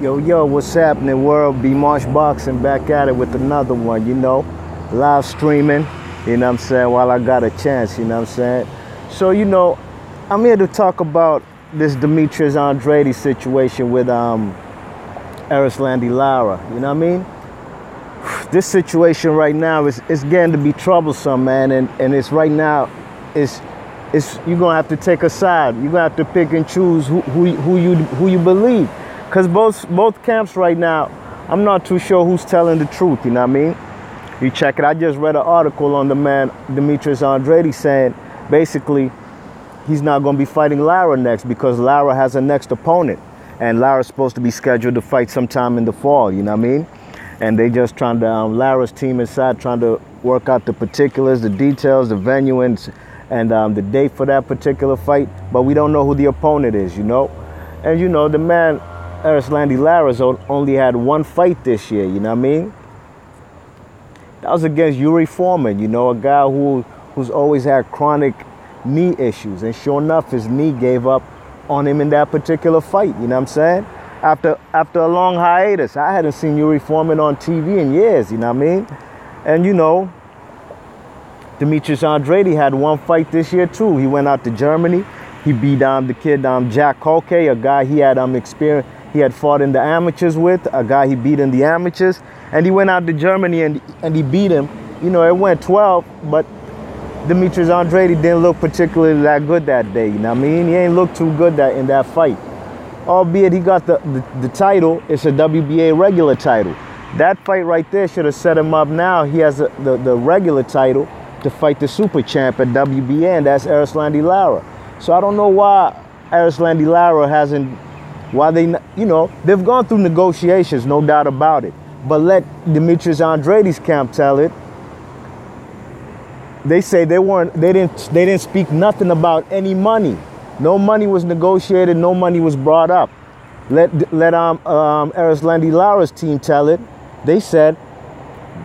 Yo, what's happening, world? B Marsh Boxing back at it with another one, live streaming, what I'm saying, while I got a chance, what I'm saying. So, I'm here to talk about this Demitrius Andrade situation with Erislandy Lara, you know what I mean? This situation right now is getting to be troublesome, man, and it's right now, it's you're gonna have to take a side. You're gonna have to pick and choose who you believe. Because both camps right now, I'm not too sure who's telling the truth, you know what I mean? You check it. I just read an article on the man, Demitrius Andrade, saying basically he's not going to be fighting Lara next because Lara has a next opponent. And Lara's supposed to be scheduled to fight sometime in the fall, you know what I mean? And they just trying to, Lara's team inside trying to work out the particulars, the details, the venue, and the date for that particular fight. But we don't know who the opponent is, And, the man, Erislandy Lara's only had one fight this year, you know what I mean? That was against Yuri Foreman, a guy who's always had chronic knee issues. And sure enough, his knee gave up on him in that particular fight, you know what I'm saying? After a long hiatus, I hadn't seen Yuri Foreman on TV in years, you know what I mean? And, Demitrius Andrade had one fight this year too. He went out to Germany. He beat the kid Jack Kolke, a guy he had experience. He had fought in the amateurs with, a guy he beat in the amateurs. And he went out to Germany and he beat him. It went 12, but Demitrius Andrade didn't look particularly that good that day, you know what I mean? He ain't looked too good in that fight. Albeit he got the title, it's a WBA regular title. That fight right there should have set him up now. He has the regular title to fight the super champ at WBA, and that's Erislandy Lara. So I don't know why Erislandy Lara hasn't, they've gone through negotiations, no doubt about it. But let Demitrius Andrade's camp tell it. They say they didn't speak nothing about any money. No money was negotiated, no money was brought up. Let Erislandy Lara's team tell it. They said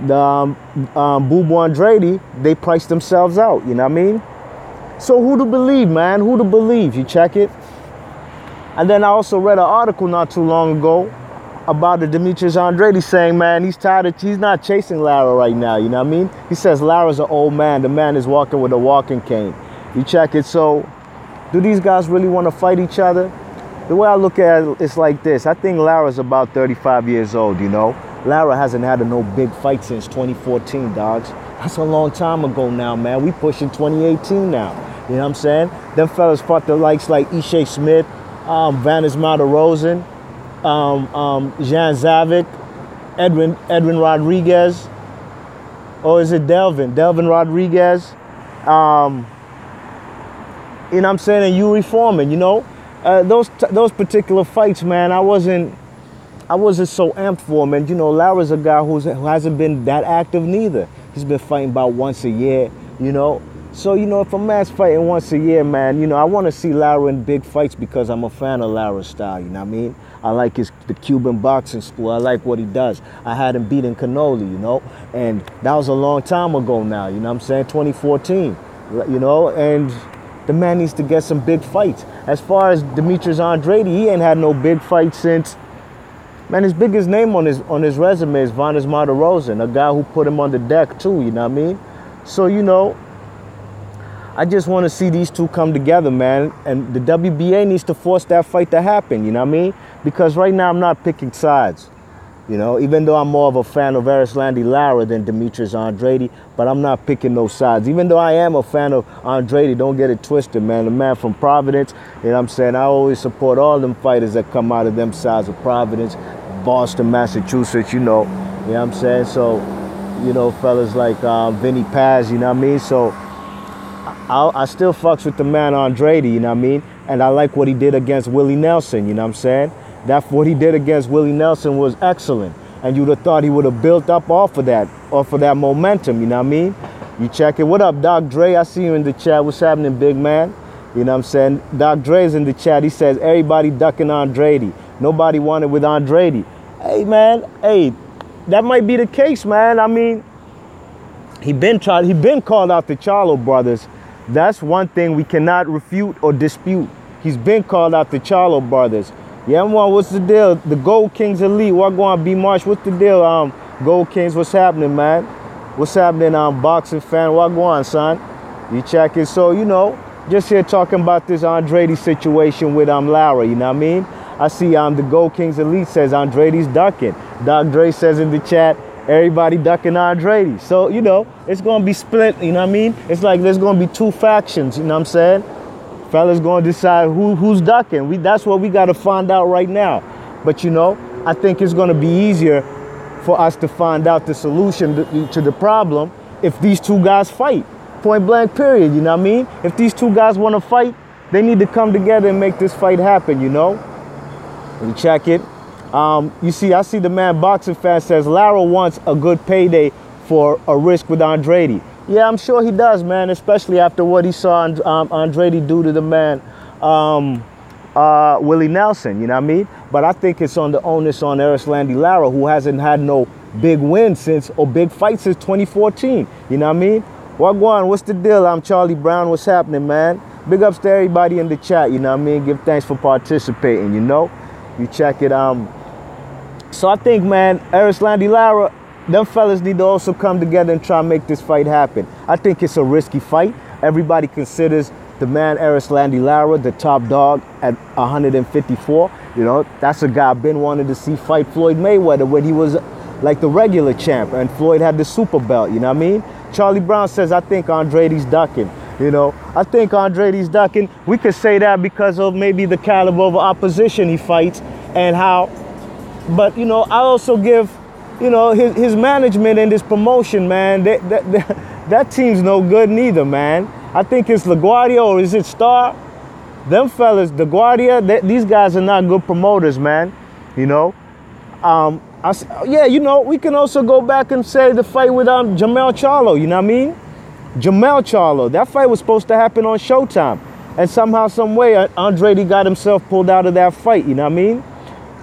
Bubu Andrade, they priced themselves out, you know what I mean? So who to believe, man? Who to believe? You check it. And then I also read an article not too long ago about the Demitrius Andrade saying, man, he's tired he's not chasing Lara right now, you know what I mean? He says Lara's an old man. The man is walking with a walking cane. You check it. So do these guys really want to fight each other? The way I look at it, it's like this. I think Lara's about 35 years old, Lara hasn't had no big fight since 2014, dogs. That's a long time ago now, man. We pushing 2018 now. You know what I'm saying? Them fellas fought the likes like Ishe Smith, Vanis Matarosen, Jan Zavik, Edwin Rodriguez, or is it Delvin Rodriguez? You know what I'm saying? And Yuri Foreman, those particular fights, man, I wasn't so amped for him. And Lara's a guy who hasn't been that active neither. He's been fighting about once a year, So, if a man's fighting once a year, man, I want to see Lara in big fights because I'm a fan of Lara's style, you know what I mean? I like the Cuban boxing school. I like what he does. I had him beating Cannoli, And that was a long time ago now, you know what I'm saying? 2014, And the man needs to get some big fights. As far as Demitrius Andrade, he ain't had no big fight since, man, his biggest name on his resume is Vanis Matarosen, a guy who put him on the deck too, you know what I mean? So, I just want to see these two come together, man. And the WBA needs to force that fight to happen, you know what I mean? Because right now I'm not picking sides, even though I'm more of a fan of Erislandy Lara than Demitrius Andrade, but I'm not picking those sides. Even though I am a fan of Andrade, don't get it twisted, man. The man from Providence, you know what I'm saying? I always support all them fighters that come out of them sides of Providence, Boston, Massachusetts, You know what I'm saying? So, fellas like Vinny Paz, you know what I mean? So I still fucks with the man Andrade, you know what I mean? And I like what he did against Willie Nelson, you know what I'm saying? What he did against Willie Nelson was excellent. And you'd have thought he would have built up off of that momentum, you know what I mean? You check it. What up, Doc Dre? I see you in the chat. What's happening, big man? You know what I'm saying? Doc Dre's in the chat. He says, everybody ducking Andrade. Nobody wanted with Andrade. Hey, man. Hey, that might be the case, man. I mean, he been called out the Charlo brothers. That's one thing we cannot refute or dispute. He's been called out the Charlo brothers. Yeah, man, what's the deal? The Gold Kings Elite. What going on, B Marsh? What's the deal? Gold Kings, what's happening, man? What's happening, boxing fan? What going on, son? You check it. So, you know, just here talking about this Andrade situation with Lara, you know what I mean? I see the Gold Kings Elite says Andrade's ducking. Doc Dre says in the chat, everybody ducking Andrade. So, you know, it's going to be split, you know what I mean? It's like there's going to be two factions, you know what I'm saying? Fellas going to decide who's ducking. That's what we got to find out right now. But, you know, I think it's going to be easier for us to find out the solution to the problem if these two guys fight. Point blank, period, you know what I mean? If these two guys want to fight, they need to come together and make this fight happen, you know? You check it. You see, I see the man Boxing Fan says Lara wants a good payday for a risk with Andrade. Yeah, I'm sure he does, man, especially after what he saw Andrade do to the man Willie Nelson, you know what I mean? But I think it's on the onus on Erislandy Lara, who hasn't had no big win or big fight since 2014, you know what I mean? Wagwan, what's the deal? I'm Charlie Brown. What's happening, man? Big ups to everybody in the chat, you know what I mean? Give thanks for participating, you know? You check it. So I think, man, Erislandy Lara, them fellas need to also come together and try and make this fight happen. I think it's a risky fight. Everybody considers the man Erislandy Lara the top dog at 154. You know, that's a guy I've been wanting to see fight Floyd Mayweather when he was like the regular champ and Floyd had the super belt, you know what I mean? Charlie Brown says, I think Andrade's ducking. You know, I think Andrade's ducking. We could say that because of maybe the caliber of opposition he fights and how, but, you know, I also give, you know, his management and his promotion, man, that team's no good neither, man. I think it's LaGuardia or is it Star? Them fellas, LaGuardia, these guys are not good promoters, man, you know. Yeah, you know, we can also go back and say the fight with Jamel Charlo, you know what I mean? Jamel Charlo, that fight was supposed to happen on Showtime. And somehow, some way, Andrade got himself pulled out of that fight, you know what I mean?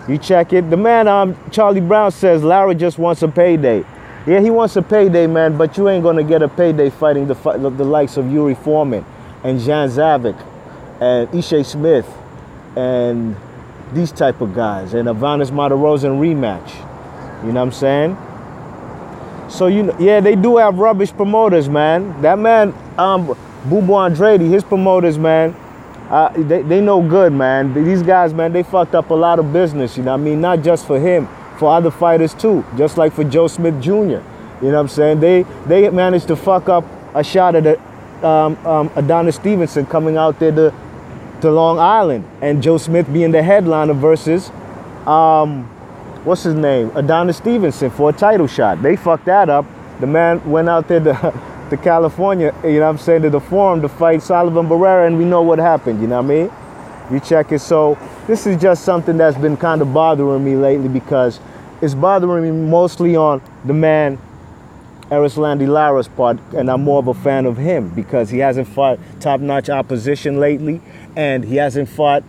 You check it. The man, Charlie Brown says, Lara just wants a payday. Yeah, he wants a payday, man, but you ain't going to get a payday fighting the likes of Yuri Foreman and Jan Zavik and Ishe Smith and these type of guys and Avanis Matarosen rematch. You know what I'm saying? So, you know, yeah, they do have rubbish promoters, man. That man, Bubu Andrade, his promoters, man, they know good, man. These guys, man, they fucked up a lot of business, you know what I mean? Not just for him, for other fighters too, just like for Joe Smith Jr. You know what I'm saying? They managed to fuck up a shot at Adonis Stevenson coming out there to Long Island and Joe Smith being the headliner versus, what's his name? Adonis Stevenson for a title shot. They fucked that up. The man went out there to California, you know what I'm saying, to the Forum to fight Sullivan Barrera, and we know what happened, you know what I mean? You check it. So this is just something that's been kind of bothering me lately because it's bothering me mostly on the man Erislandy Lara's part, and I'm more of a fan of him because he hasn't fought top-notch opposition lately, and he hasn't fought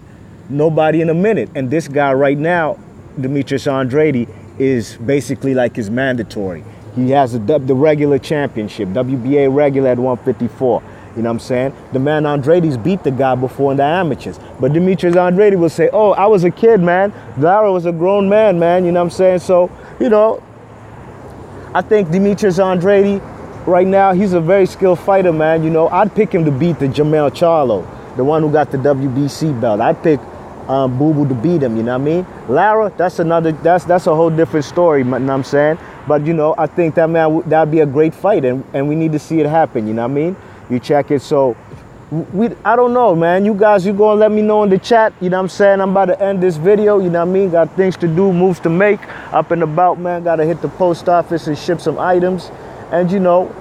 nobody in a minute. And this guy right now, Demitrius Andrade, is basically like his mandatory. He has the regular championship, WBA regular at 154. You know what I'm saying? The man Andrade's beat the guy before in the amateurs. But Demitrius Andrade will say, oh, I was a kid, man. Lara was a grown man, man. You know what I'm saying? So, you know, I think Demitrius Andrade, right now, he's a very skilled fighter, man. You know, I'd pick him to beat the Jamel Charlo, the one who got the WBC belt. I'd pick Boo-Boo to beat him, you know what I mean? Lara, that's a whole different story, you know what I'm saying? But, you know, I think that, man, that'd be a great fight, and we need to see it happen, you know what I mean? You check it. So, I don't know, man. You guys, you gonna let me know in the chat, you know what I'm saying? I'm about to end this video, you know what I mean? Got things to do, moves to make, up and about, man. Gotta hit the post office and ship some items. And, you know,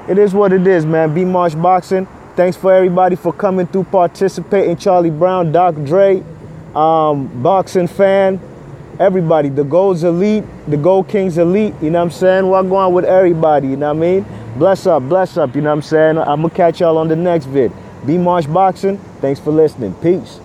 it is what it is, man. B Marsh Boxing. Thanks for everybody for coming through, participating. Charlie Brown, Doc Dre, Boxing Fan, everybody. The Gold's Elite, the Gold Kings Elite, you know what I'm saying? What going on with everybody, you know what I mean? Bless up, you know what I'm saying? I'm gonna catch y'all on the next vid. B Marsh Boxing, thanks for listening. Peace.